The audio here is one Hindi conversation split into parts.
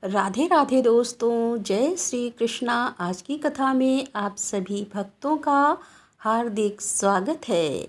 राधे राधे दोस्तों, जय श्री कृष्णा। आज की कथा में आप सभी भक्तों का हार्दिक स्वागत है।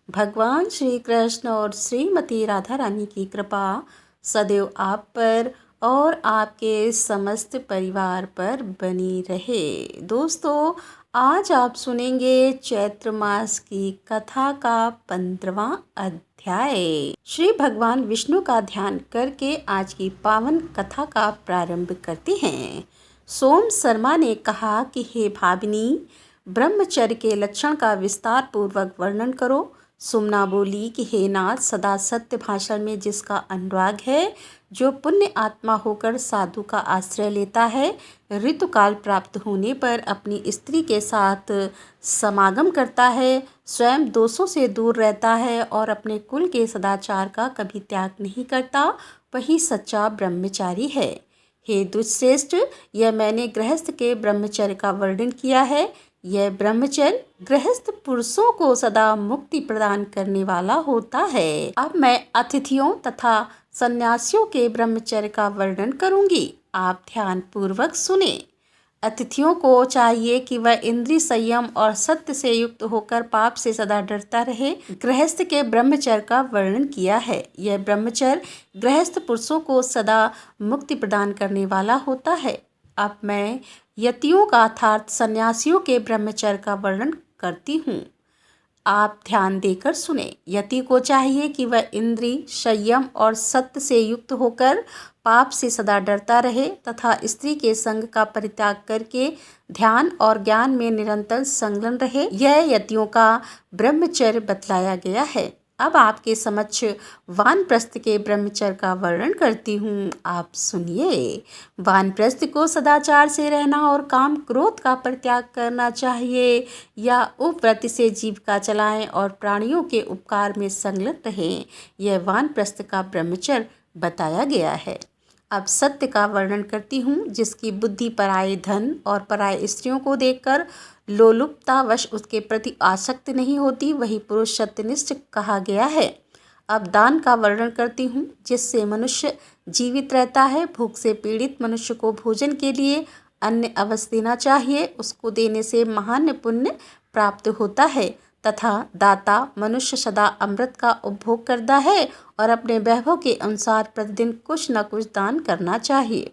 भगवान श्री कृष्ण और श्रीमती राधा रानी की कृपा सदैव आप पर और आपके समस्त परिवार पर बनी रहे। दोस्तों, आज आप सुनेंगे चैत्र मास की कथा का 15वां अध्याय। श्री भगवान विष्णु का ध्यान करके आज की पावन कथा का प्रारंभ करते हैं। सोम शर्मा ने कहा कि हे भाविनी, ब्रह्मचर्य के लक्षण का विस्तार पूर्वक वर्णन करो। सुमना बोली कि हे नाथ, सदा सत्य भाषण में जिसका अनुराग है, जो पुण्य आत्मा होकर साधु का आश्रय लेता है, ऋतुकाल प्राप्त होने पर अपनी स्त्री के साथ समागम करता है, स्वयं दोषों से दूर रहता है और अपने कुल के सदाचार का कभी त्याग नहीं करता, वही सच्चा ब्रह्मचारी है। हे दुष्श्रेष्ठ, यह मैंने गृहस्थ के ब्रह्मचर्य का वर्णन किया है। यह ब्रह्मचर्य गृहस्थ पुरुषों को सदा मुक्ति प्रदान करने वाला होता है। अब मैं अतिथियों तथा सन्यासियों के ब्रह्मचर्य का वर्णन करूंगी। आप ध्यान पूर्वक सुने। अतिथियों को चाहिए कि वह इंद्रिय संयम और सत्य से युक्त होकर पाप से सदा डरता रहे। गृहस्थ के ब्रह्मचर्य का वर्णन किया है। यह ब्रह्मचर्य गृहस्थ पुरुषों को सदा मुक्ति प्रदान करने वाला होता है। अब मैं यतियों का अर्थात सन्यासियों के ब्रह्मचर्य का वर्णन करती हूँ। आप ध्यान देकर सुने। यति को चाहिए कि वह इंद्रिय संयम और सत्य से युक्त होकर पाप से सदा डरता रहे तथा स्त्री के संग का परित्याग करके ध्यान और ज्ञान में निरंतर संलग्न रहे। यह यतियों का ब्रह्मचर्य बतलाया गया है। अब आपके समक्ष वानप्रस्थ के ब्रह्मचर्य का वर्णन करती हूँ। आप सुनिए। वानप्रस्थ को सदाचार से रहना और काम क्रोध का परित्याग करना चाहिए, या उपव्रत से जीविका चलाएं और प्राणियों के उपकार में संलग्न रहें। यह वानप्रस्थ का ब्रह्मचर्य बताया गया है। अब सत्य का वर्णन करती हूँ। जिसकी बुद्धि पराये धन और पराये स्त्रियों को देखकर लोलुपतावश उसके प्रति आसक्त नहीं होती, वही पुरुष सत्यनिष्ठ कहा गया है। अब दान का वर्णन करती हूँ। जिससे मनुष्य जीवित रहता है। भूख से पीड़ित मनुष्य को भोजन के लिए अन्न अवश्य देना चाहिए। उसको देने से महान पुण्य प्राप्त होता है तथा दाता मनुष्य सदा अमृत का उपभोग करता है और अपने वैभव के अनुसार प्रतिदिन कुछ न कुछ दान करना चाहिए।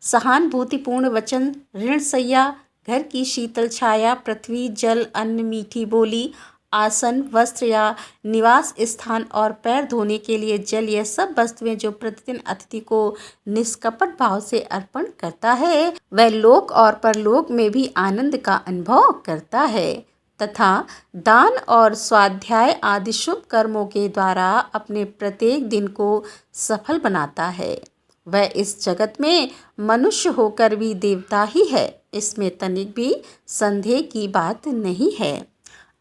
सहानुभूतिपूर्ण वचन, ऋण सैया, घर की शीतल छाया, पृथ्वी, जल, अन्न, मीठी बोली, आसन, वस्त्र या निवास स्थान और पैर धोने के लिए जल, यह सब वस्तुएं जो प्रतिदिन अतिथि को निष्कपट भाव से अर्पण करता है, वह लोक और परलोक में भी आनंद का अनुभव करता है तथा दान और स्वाध्याय आदि शुभ कर्मों के द्वारा अपने प्रत्येक दिन को सफल बनाता है। वह इस जगत में मनुष्य होकर भी देवता ही है, इसमें तनिक भी संदेह की बात नहीं है।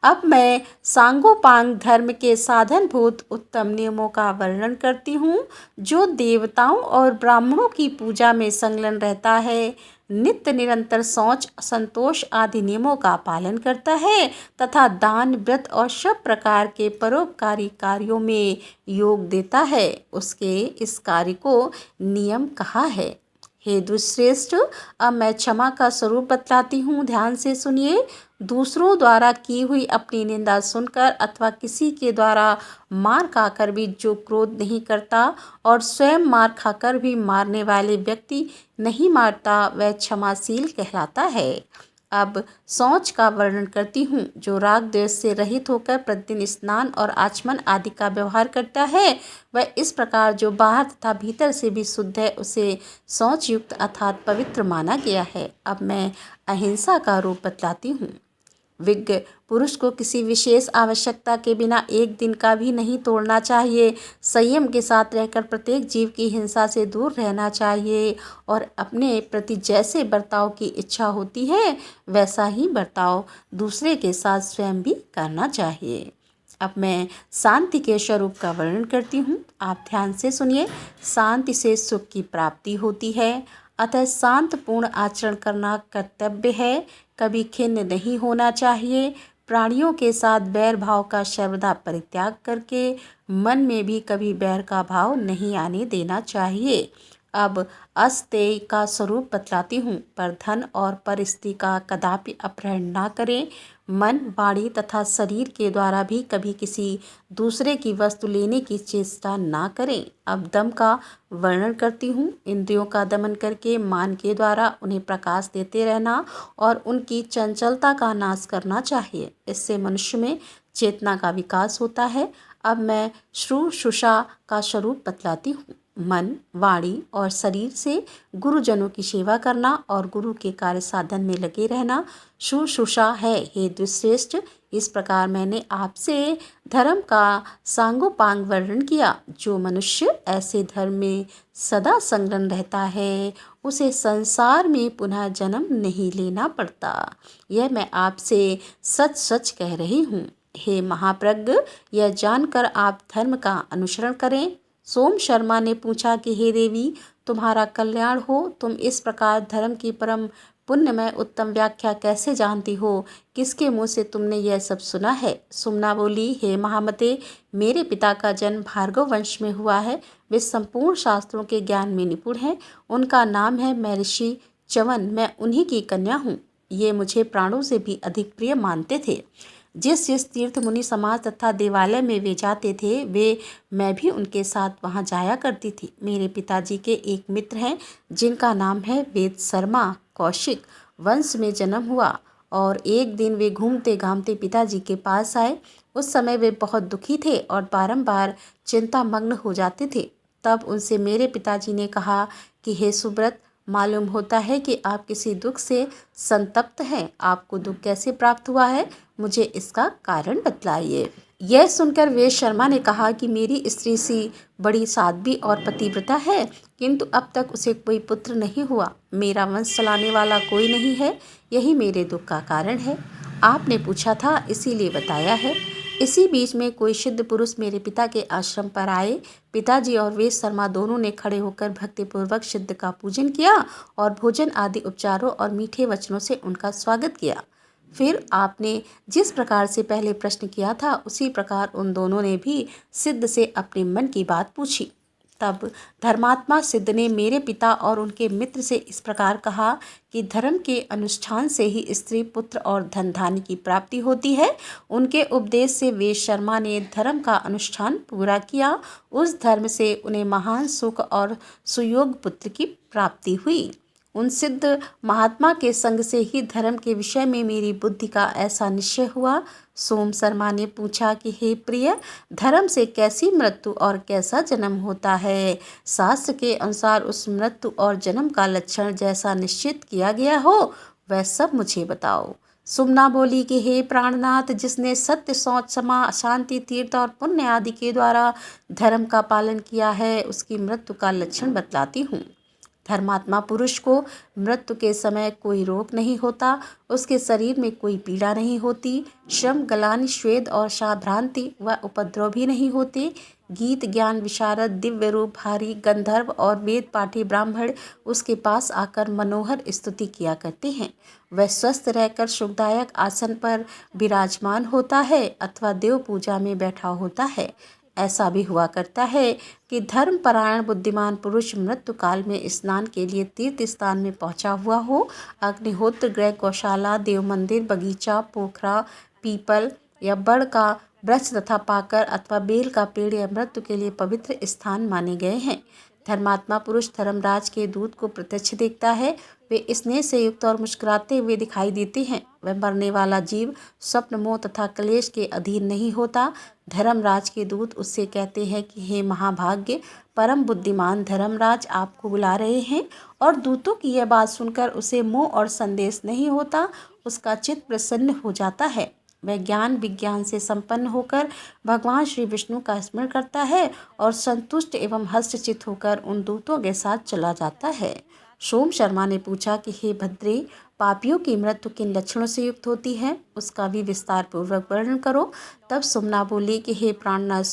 अब मैं सांगोपांग धर्म के साधनभूत उत्तम नियमों का वर्णन करती हूँ। जो देवताओं और ब्राह्मणों की पूजा में संलग्न रहता है, नित्य निरंतर शौच, संतोष आदि नियमों का पालन करता है तथा दान, व्रत और सब प्रकार के परोपकारी कार्यों में योग देता है, उसके इस कार्य को नियम कहा है। हे दुष्श्रेष्ठ, अब मैं क्षमा का स्वरूप बतलाती हूँ। ध्यान से सुनिए। दूसरों द्वारा की हुई अपनी निंदा सुनकर अथवा किसी के द्वारा मार खाकर भी जो क्रोध नहीं करता और स्वयं मार खाकर भी मारने वाले व्यक्ति नहीं मारता, वह क्षमाशील कहलाता है। अब शौच का वर्णन करती हूँ। जो राग द्वेष से रहित होकर प्रतिदिन स्नान और आचमन आदि का व्यवहार करता है, वह इस प्रकार जो बाहर तथा भीतर से भी शुद्ध है, उसे शौच युक्त अर्थात पवित्र माना गया है। अब मैं अहिंसा का रूप बतलाती हूँ। विज्ञ पुरुष को किसी विशेष आवश्यकता के बिना एक दिन का भी नहीं तोड़ना चाहिए। संयम के साथ रहकर प्रत्येक जीव की हिंसा से दूर रहना चाहिए और अपने प्रति जैसे बर्ताव की इच्छा होती है, वैसा ही बर्ताव दूसरे के साथ स्वयं भी करना चाहिए। अब मैं शांति के स्वरूप का वर्णन करती हूँ। आप ध्यान से सुनिए। शांति से सुख की प्राप्ति होती है, अतः शांतपूर्ण आचरण करना कर्तव्य है। कभी खिन्न नहीं होना चाहिए। प्राणियों के साथ बैर भाव का सर्वदा परित्याग करके मन में भी कभी बैर का भाव नहीं आने देना चाहिए। अब अस्तेय का स्वरूप बतलाती हूँ, पर धन और पर स्त्री का कदापि अपहरण ना करें। मन, वाणी तथा शरीर के द्वारा भी कभी किसी दूसरे की वस्तु लेने की चेष्टा ना करें। अब दम का वर्णन करती हूँ। इंद्रियों का दमन करके मान के द्वारा उन्हें प्रकाश देते रहना और उनकी चंचलता का नाश करना चाहिए। इससे मनुष्य में चेतना का विकास होता है। अब मैं शुश्रूषा का स्वरूप बतलाती हूँ। मन, वाणी और शरीर से गुरुजनों की सेवा करना और गुरु के कार्य साधन में लगे रहना शुश्रूषा है। हे द्विश्रेष्ठ, इस प्रकार मैंने आपसे धर्म का सांगोपांग वर्णन किया। जो मनुष्य ऐसे धर्म में सदा संलग्न रहता है उसे संसार में पुनः जन्म नहीं लेना पड़ता। यह मैं आपसे सच सच कह रही हूँ। हे महाप्रज्ञ, यह जानकर आप धर्म का अनुसरण करें। सोम शर्मा ने पूछा कि हे देवी, तुम्हारा कल्याण हो, तुम इस प्रकार धर्म की परम पुण्यमय उत्तम व्याख्या कैसे जानती हो? किसके मुँह से तुमने यह सब सुना है? सुमना बोली, हे महामते, मेरे पिता का जन्म भार्गव वंश में हुआ है। वे संपूर्ण शास्त्रों के ज्ञान में निपुण हैं। उनका नाम है महर्षि च्यवन। मैं उन्हीं की कन्या हूँ। ये मुझे प्राणों से भी अधिक प्रिय मानते थे। जिस जिस तीर्थ मुनि समाज तथा देवालय में वे जाते थे मैं भी उनके साथ वहाँ जाया करती थी। मेरे पिताजी के एक मित्र हैं जिनका नाम है वेद शर्मा। कौशिक वंश में जन्म हुआ और एक दिन वे घूमते घामते पिताजी के पास आए। उस समय वे बहुत दुखी थे और बारंबार चिंतामग्न हो जाते थे। तब उनसे मेरे पिताजी ने कहा कि हे सुब्रत, मालूम होता है कि आप किसी दुख से संतप्त हैं। आपको दुख कैसे प्राप्त हुआ है? मुझे इसका कारण बतलाइए। यह सुनकर वेद शर्मा ने कहा कि मेरी स्त्री सी बड़ी साध्वी और पतिव्रता है, किंतु अब तक उसे कोई पुत्र नहीं हुआ। मेरा वंश चलाने वाला कोई नहीं है। यही मेरे दुख का कारण है। आपने पूछा था इसीलिए बताया है। इसी बीच में कोई सिद्ध पुरुष मेरे पिता के आश्रम पर आए। पिताजी और वेद शर्मा दोनों ने खड़े होकर भक्तिपूर्वक सिद्ध का पूजन किया और भोजन आदि उपचारों और मीठे वचनों से उनका स्वागत किया। फिर आपने जिस प्रकार से पहले प्रश्न किया था उसी प्रकार उन दोनों ने भी सिद्ध से अपने मन की बात पूछी। तब धर्मात्मा सिद्ध ने मेरे पिता और उनके मित्र से इस प्रकार कहा कि धर्म के अनुष्ठान से ही स्त्री, पुत्र और धन धान्य की प्राप्ति होती है। उनके उपदेश से वेद शर्मा ने धर्म का अनुष्ठान पूरा किया। उस धर्म से उन्हें महान सुख और सुयोग पुत्र की प्राप्ति हुई। उन सिद्ध महात्मा के संग से ही धर्म के विषय में मेरी बुद्धि का ऐसा निश्चय हुआ। सोम शर्मा ने पूछा कि हे प्रिय, धर्म से कैसी मृत्यु और कैसा जन्म होता है? शास्त्र के अनुसार उस मृत्यु और जन्म का लक्षण जैसा निश्चित किया गया हो वह सब मुझे बताओ। सुमना बोली कि हे प्राणनाथ, जिसने सत्य, शौच, क्षमा, शांति, तीर्थ और पुण्य आदि के द्वारा धर्म का पालन किया है उसकी मृत्यु का लक्षण बतलाती हूँ। धर्मात्मा पुरुष को मृत्यु के समय कोई रोग नहीं होता। उसके शरीर में कोई पीड़ा नहीं होती। श्रम, गलानी, श्वेद और शाभ्रांति व उपद्रव भी नहीं होते। गीत, ज्ञान विशारद, दिव्य रूप भारी गंधर्व और वेद पाठी ब्राह्मण उसके पास आकर मनोहर स्तुति किया करते हैं। वह स्वस्थ रहकर सुखदायक आसन पर विराजमान होता है अथवा देव पूजा में बैठा होता है। ऐसा भी हुआ करता है कि धर्मपरायण बुद्धिमान पुरुष मृत्यु काल में स्नान के लिए तीर्थ स्थान में पहुंचा हुआ हो। अग्निहोत्र गृह, गौशाला, देव मंदिर, बगीचा, पोखरा, पीपल या बड़ का वृक्ष तथा पाकर अथवा बेल का पेड़ या मृत्यु के लिए पवित्र स्थान माने गए हैं। धर्मात्मा पुरुष धर्मराज के दूत को प्रत्यक्ष देखता है। वे स्नेह से युक्त और मुस्कुराते हुए दिखाई देते हैं। वह मरने वाला जीव स्वप्न, मोह तथा क्लेश के अधीन नहीं होता। धर्मराज के दूत उससे कहते हैं कि हे महाभाग्य, परम बुद्धिमान धर्मराज आपको बुला रहे हैं। और दूतों की यह बात सुनकर उसे मोह और संदेश नहीं होता। उसका चित्त प्रसन्न हो जाता है। वह ज्ञान विज्ञान से संपन्न होकर भगवान श्री विष्णु का स्मरण करता है और संतुष्ट एवं हर्षचित होकर उन दूतों के साथ चला जाता है। सोम शर्मा ने पूछा कि हे भद्रे, पापियों की मृत्यु किन लक्षणों से युक्त होती है? उसका भी विस्तार पूर्वक वर्णन करो। तब सुमना बोली कि हे प्राणनाथ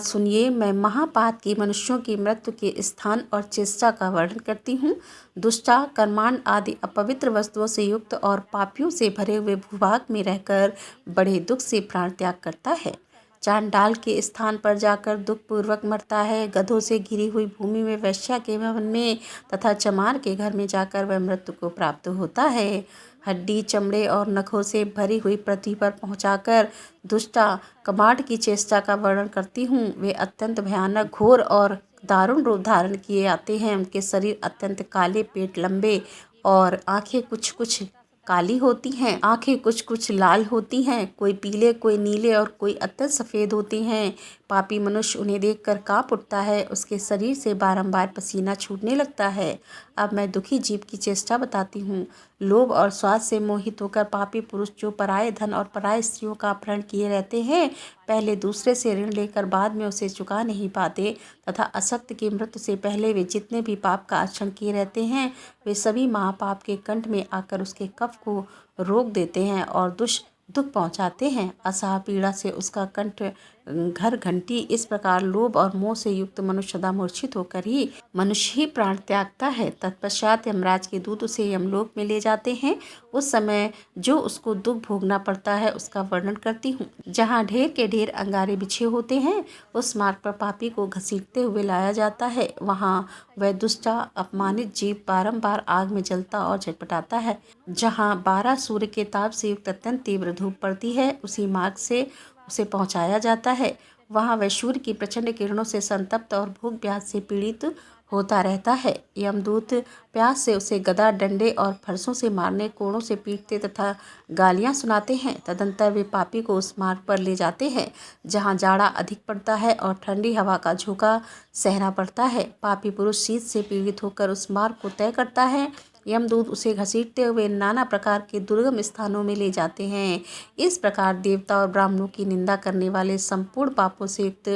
सुनिए, मैं महापात की मनुष्यों की मृत्यु के स्थान और चेष्टा का वर्णन करती हूँ। दुष्टा, कर्मांड आदि अपवित्र वस्तुओं से युक्त और पापियों से भरे हुए भूभाग में रहकर बड़े दुख से प्राण त्याग करता है। चांडाल के स्थान पर जाकर दुखपूर्वक मरता है। गधों से घिरी हुई भूमि में वैश्या के भवन में तथा चमार के घर में जाकर वह मृत्यु को प्राप्त होता है। हड्डी, चमड़े और नखों से भरी हुई पृथ्वी पर पहुंचाकर दुष्टा कमाट की चेष्टा का वर्णन करती हूँ। वे अत्यंत भयानक, घोर और दारुण रूप धारण किए आते हैं। उनके शरीर अत्यंत काले, पेट लंबे और आंखें कुछ कुछ काली होती हैं, आंखें कुछ कुछ लाल होती हैं, कोई पीले, कोई नीले और कोई अत्यंत सफ़ेद होती हैं। पापी मनुष्य उन्हें देखकर कांप उठता है, उसके शरीर से बारंबार पसीना छूटने लगता है। अब मैं दुखी जीव की चेष्टा बताती हूँ। लोभ और स्वाद से मोहित होकर पापी पुरुष जो पराये धन और पराये स्त्रियों का अपहरण किए रहते हैं, पहले दूसरे से ऋण लेकर बाद में उसे चुका नहीं पाते तथा असक्त की मृत्यु से पहले वे जितने भी पाप का आचरण किए रहते हैं, वे सभी महापाप के कंठ में आकर उसके कफ को रोक देते हैं और दुख पहुंचाते हैं। असह पीड़ा से उसका कंठ घर घंटी। इस प्रकार लोभ और मोह से युक्त मनुष्य सदा मूर्छित होकर ही मनुष्य ही प्राण त्यागता है। तत्पश्चात यमराज के दूत उसे यमलोक में ले जाते हैं। उस समय जो उसको दुख भोगना पड़ता है उसका वर्णन करती हूँ। जहाँ ढेर के ढेर अंगारे बिछे होते हैं, उस मार्ग पर पापी को घसीटते हुए लाया जाता है। वहाँ वह दुष्टा अपमानित जीव बारंबार आग में जलता और झटपटाता है। जहाँ 12 सूर्य के ताप से युक्त अत्यंत तीव्र धूप पड़ती है, उसी मार्ग से उसे पहुंचाया जाता है। वहाँ वह सूर्य की प्रचंड किरणों से संतप्त और भूख प्यास से पीड़ित होता रहता है। यमदूत प्यास से उसे गदा, डंडे और फरसों से मारने, कोड़ों से पीटते तथा गालियाँ सुनाते हैं। तदंतर वे पापी को उस मार्ग पर ले जाते हैं जहाँ जाड़ा अधिक पड़ता है और ठंडी हवा का झोंका सहना पड़ता है। पापी पुरुष शीत से पीड़ित होकर उस मार्ग को तय करता है। यमदूत उसे घसीटते हुए नाना प्रकार के दुर्गम स्थानों में ले जाते हैं। इस प्रकार देवता और ब्राह्मणों की निंदा करने वाले संपूर्ण पापों से युक्त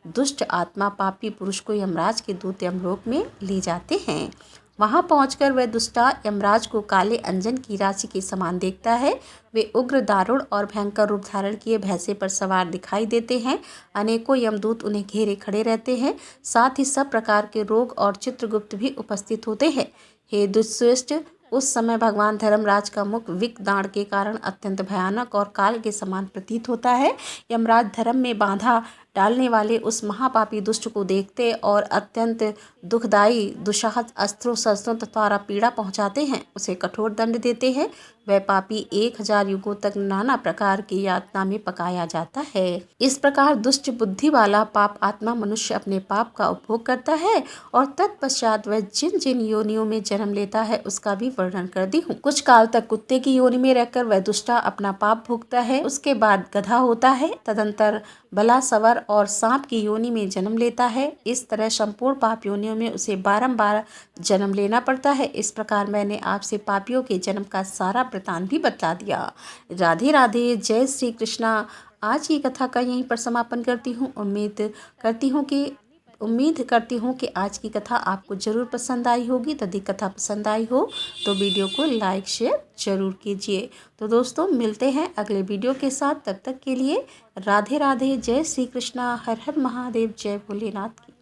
दुष्ट आत्मा पापी पुरुष को यमराज के दूत यमलोक में ले जाते हैं। वहां पहुंचकर वह दुष्टा यमराज को काले अंजन की राशि के समान देखता है। वे उग्र, दारुण और भयंकर रूप धारण किए भैंसे पर सवार दिखाई देते हैं। अनेकों यमदूत उन्हें घेरे खड़े रहते हैं। साथ ही सब प्रकार के रोग और चित्रगुप्त भी उपस्थित होते हैं। हे दुष्ट, उस समय भगवान धर्मराज का मुख विक दाढ़ के कारण अत्यंत भयानक और काल के समान प्रतीत होता है। यमराज धर्म में बाधा डालने वाले उस महापापी दुष्ट को देखते और अत्यंत दुखदायी दुस्साहस अस्त्रों, शस्त्रों द्वारा पीड़ा पहुंचाते हैं, उसे कठोर दंड देते हैं। वह पापी 1000 युगों तक नाना प्रकार की यातना में पकाया जाता है। इस प्रकार दुष्ट बुद्धि वाला पाप आत्मा मनुष्य अपने पाप का उपभोग करता है और तत्पश्चात वह जिन जिन योनियों में जन्म लेता है उसका भी वर्णन कर दी हूँ। कुछ काल तक कुत्ते की योनि में रहकर वह दुष्टा अपना पाप भोगता है। उसके बाद गधा होता है, तदंतर बला, सवर और सांप की योनि में जन्म लेता है। इस तरह संपूर्ण पाप योनियों में उसे बारंबार जन्म लेना पड़ता है। इस प्रकार मैंने आपसे पापियों के जन्म का सारा वृतांत भी बतला दिया। राधे राधे, जय श्री कृष्णा। आज की कथा का यहीं पर समापन करती हूँ। उम्मीद करती हूँ कि आज की कथा आपको ज़रूर पसंद आई होगी। यदि कथा पसंद आई हो तो वीडियो को लाइक शेयर ज़रूर कीजिए। तो दोस्तों, मिलते हैं अगले वीडियो के साथ। तब तक के लिए राधे राधे, जय श्री कृष्णा, हर हर महादेव, जय भोलेनाथ की।